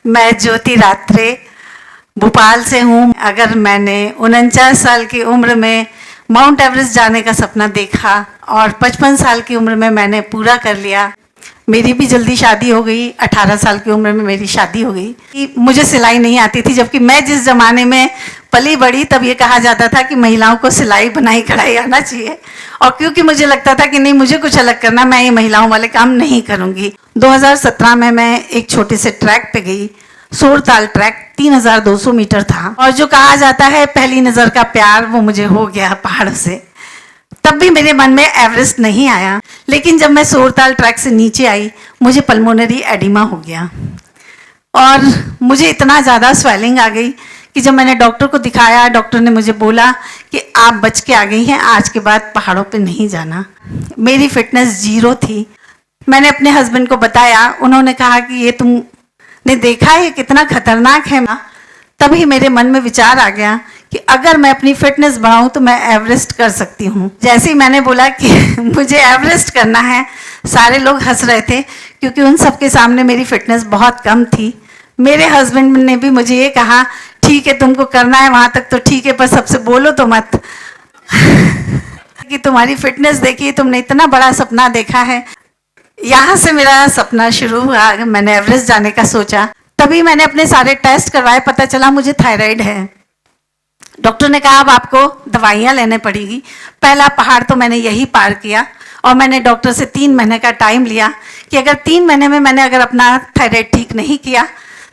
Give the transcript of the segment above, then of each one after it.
मैं ज्योति रात्रे भोपाल से हूँ। अगर मैंने 49 साल की उम्र में माउंट एवरेस्ट जाने का सपना देखा और 55 साल की उम्र में मैंने पूरा कर लिया। मेरी भी जल्दी शादी हो गई, 18 साल की उम्र में मेरी शादी हो गई। मुझे सिलाई नहीं आती थी, जबकि मैं जिस ज़माने में पली बड़ी तब ये कहा जाता था कि महिलाओं को सिलाई बुनाई कढ़ाई आना चाहिए। और क्योंकि मुझे लगता था कि नहीं, मुझे कुछ अलग करना, मैं ये महिलाओं वाले काम नहीं करूँगी। 2017 में मैं एक छोटे से ट्रैक पे गई। सोरताल ट्रैक 3200 मीटर था और जो कहा जाता है पहली नज़र का प्यार, वो मुझे हो गया पहाड़ों से। तब भी मेरे मन में एवरेस्ट नहीं आया, लेकिन जब मैं सोरताल ट्रैक से नीचे आई मुझे पल्मोनरी एडिमा हो गया और मुझे इतना ज़्यादा स्वेलिंग आ गई कि जब मैंने डॉक्टर को दिखाया, डॉक्टर ने मुझे बोला कि आप बच के आ गई हैं, आज के बाद पहाड़ों पे नहीं जाना। मेरी फिटनेस 0 थी। मैंने अपने हस्बैंड को बताया, उन्होंने कहा कि ये तुमने देखा है कितना खतरनाक है। तभी मेरे मन में विचार आ गया कि अगर मैं अपनी फिटनेस बढ़ाऊं तो मैं एवरेस्ट कर सकती हूं। जैसे ही मैंने बोला कि मुझे एवरेस्ट करना है, सारे लोग हंस रहे थे क्योंकि उन सबके सामने मेरी फिटनेस बहुत कम थी। मेरे हस्बैंड ने भी मुझे ये कहा, ठीक है तुमको करना है वहां तक तो ठीक है, पर सबसे बोलो तो मत कि तुम्हारी फिटनेस देखी, तुमने इतना बड़ा सपना देखा है। यहाँ से मेरा सपना शुरू हुआ। मैंने एवरेस्ट जाने का सोचा, तभी मैंने अपने सारे टेस्ट करवाए, पता चला मुझे थायराइड है। डॉक्टर ने कहा अब आपको दवाइयाँ लेने पड़ेगी। पहला पहाड़ तो मैंने यही पार किया और मैंने डॉक्टर से 3 महीने का टाइम लिया कि अगर 3 महीने में मैंने अगर अपना थायराइड ठीक नहीं किया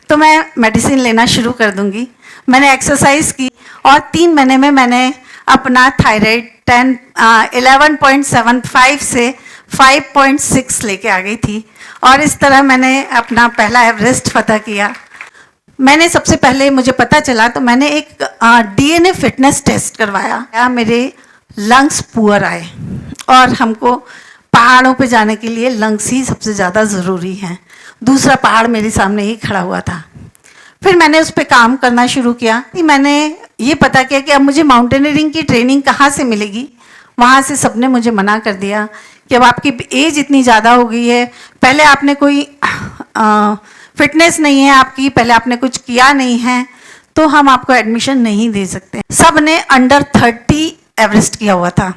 तो मैं मेडिसिन लेना शुरू कर दूंगी। मैंने एक्सरसाइज की और 3 महीने में मैंने अपना थायराइड 11.75 से 5.6 लेके आ गई थी और इस तरह मैंने अपना पहला एवरेस्ट फतह किया। मैंने सबसे पहले, मुझे पता चला तो मैंने एक डीएनए फिटनेस टेस्ट करवाया। मेरे लंग्स पुअर आए और हमको पहाड़ों पे जाने के लिए लंग्स ही सबसे ज़्यादा ज़रूरी हैं। दूसरा पहाड़ मेरे सामने ही खड़ा हुआ था। फिर मैंने उस पर काम करना शुरू किया। मैंने ये पता किया कि अब मुझे माउंटेनियरिंग की ट्रेनिंग कहाँ से मिलेगी। वहाँ से सबने मुझे मना कर दिया कि अब आपकी एज इतनी ज़्यादा हो गई है, पहले आपने कोई फिटनेस नहीं है आपकी, पहले आपने कुछ किया नहीं है, तो हम आपको एडमिशन नहीं दे सकते। सब ने अंडर 30 एवरेस्ट किया हुआ था,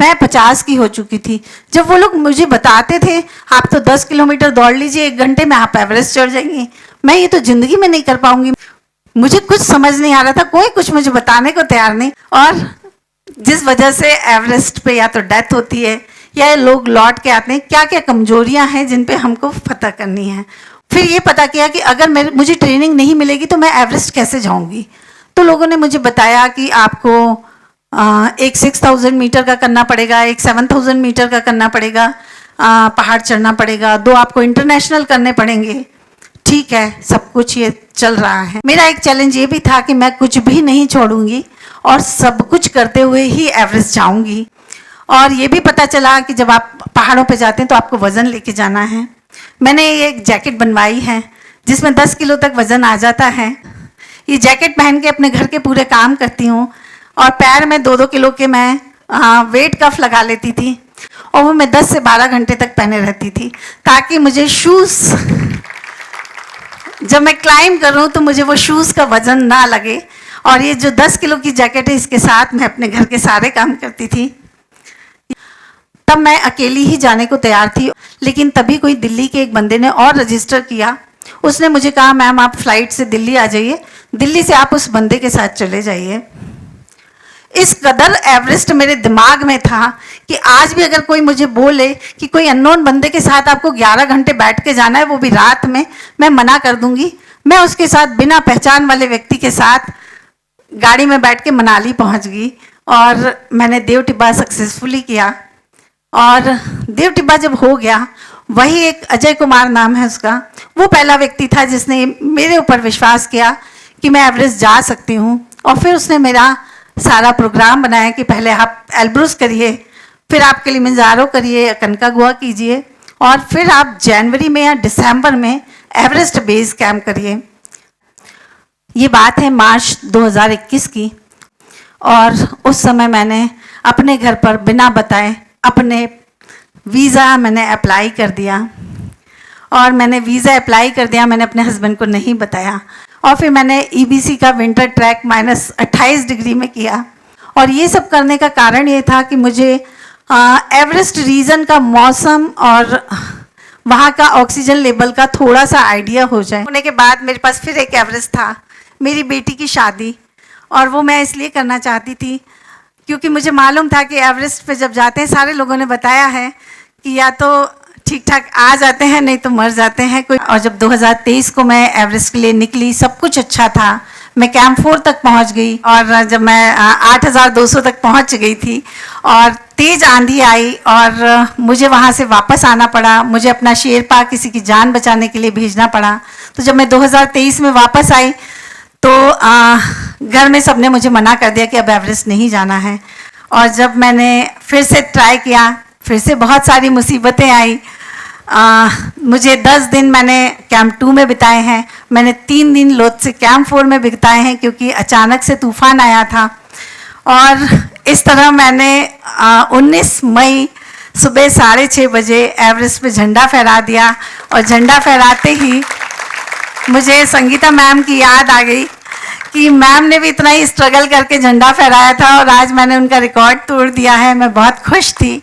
मैं 50 की हो चुकी थी। जब वो लोग मुझे बताते थे आप तो 10 किलोमीटर दौड़ लीजिए, 1 घंटे में आप एवरेस्ट चढ़ जाएंगी, मैं ये तो ज़िंदगी में नहीं कर पाऊंगी। मुझे कुछ समझ नहीं आ रहा था, कोई कुछ मुझे बताने को तैयार नहीं। और जिस वजह से एवरेस्ट पे या तो डेथ होती है या लोग लौट के आते हैं, क्या क्या कमजोरियां हैं जिन पे हमको फतह करनी है। फिर ये पता किया कि अगर मुझे ट्रेनिंग नहीं मिलेगी तो मैं एवरेस्ट कैसे जाऊंगी। तो लोगों ने मुझे बताया कि आपको एक 6000 मीटर का करना पड़ेगा, एक 7000 मीटर का करना पड़ेगा, पहाड़ चढ़ना पड़ेगा, 2 आपको इंटरनेशनल करने पड़ेंगे। ठीक है, सब कुछ ये चल रहा है। मेरा एक चैलेंज ये भी था कि मैं कुछ भी नहीं छोड़ूंगी और सब कुछ करते हुए ही एवरेस्ट जाऊंगी। और ये भी पता चला कि जब आप पहाड़ों पे जाते हैं तो आपको वज़न लेके जाना है। मैंने ये एक जैकेट बनवाई है जिसमें 10 किलो तक वज़न आ जाता है। ये जैकेट पहन के अपने घर के पूरे काम करती हूँ और पैर में 2-2 किलो के मैं वेट कफ लगा लेती थी और वो मैं 10 से 12 घंटे तक पहने रहती थी, ताकि मुझे शूज़, जब मैं क्लाइंब करूँ तो मुझे वो शूज़ का वज़न ना लगे। और ये जो 10 किलो की जैकेट है, इसके साथ मैं अपने घर के सारे काम करती थी। तब मैं अकेली ही जाने को तैयार थी, लेकिन तभी कोई दिल्ली के एक बंदे ने और रजिस्टर किया। उसने मुझे कहा मैम आप फ्लाइट से दिल्ली आ जाइए, दिल्ली से आप उस बंदे के साथ चले जाइए। इस कदर एवरेस्ट मेरे दिमाग में था कि आज भी अगर कोई मुझे बोले कि कोई अननोन बंदे के साथ आपको 11 घंटे बैठ के जाना है, वो भी रात में, मैं मना कर दूंगी। मैं उसके साथ बिना पहचान वाले व्यक्ति के साथ गाड़ी में बैठ के मनाली पहुंच गई और मैंने देव टिब्बा सक्सेसफुली किया। और देव टिब्बा जब हो गया, वही एक अजय कुमार नाम है उसका, वो पहला व्यक्ति था जिसने मेरे ऊपर विश्वास किया कि मैं एवरेस्ट जा सकती हूँ। और फिर उसने मेरा सारा प्रोग्राम बनाया कि पहले आप एल्ब्रुस करिए, फिर आप किलिमंजारो करिए, अकनकागुआ कीजिए और फिर आप जनवरी में या दिसंबर में एवरेस्ट बेस कैंप करिए। ये बात है मार्च 2021 की और उस समय मैंने अपने घर पर बिना बताए अपने वीज़ा मैंने अप्लाई कर दिया और मैंने वीज़ा अप्लाई कर दिया, मैंने अपने हस्बैंड को नहीं बताया। और फिर मैंने ईबीसी का विंटर ट्रैक -28 डिग्री में किया। और ये सब करने का कारण ये था कि मुझे एवरेस्ट रीजन का मौसम और वहाँ का ऑक्सीजन लेवल का थोड़ा सा आइडिया हो जाए। होने के बाद मेरे पास फिर एक एवरेस्ट था, मेरी बेटी की शादी, और वो मैं इसलिए करना चाहती थी क्योंकि मुझे मालूम था कि एवरेस्ट पे जब जाते हैं, सारे लोगों ने बताया है कि या तो ठीक ठाक आ जाते हैं, नहीं तो मर जाते हैं कोई। और जब 2023 को मैं एवरेस्ट के लिए निकली, सब कुछ अच्छा था। मैं कैंप 4 तक पहुंच गई, और जब मैं 8200 तक पहुंच गई थी और तेज़ आंधी आई और मुझे वहां से वापस आना पड़ा, मुझे अपना शेरपा किसी की जान बचाने के लिए भेजना पड़ा। तो जब मैं 2023 में वापस आई तो घर में सबने मुझे मना कर दिया कि अब एवरेस्ट नहीं जाना है। और जब मैंने फिर से ट्राई किया, फिर से बहुत सारी मुसीबतें आई। मुझे 10 दिन मैंने कैंप 2 में बिताए हैं, मैंने 3 दिन लोत्से कैंप 4 में बिताए हैं क्योंकि अचानक से तूफान आया था। और इस तरह मैंने 19 मई सुबह 6:30 बजे एवरेस्ट पे झंडा फहरा दिया। और झंडा फहराते ही मुझे संगीता मैम की याद आ गई कि मैम ने भी इतना ही स्ट्रगल करके झंडा फहराया था और आज मैंने उनका रिकॉर्ड तोड़ दिया है। मैं बहुत खुश थी।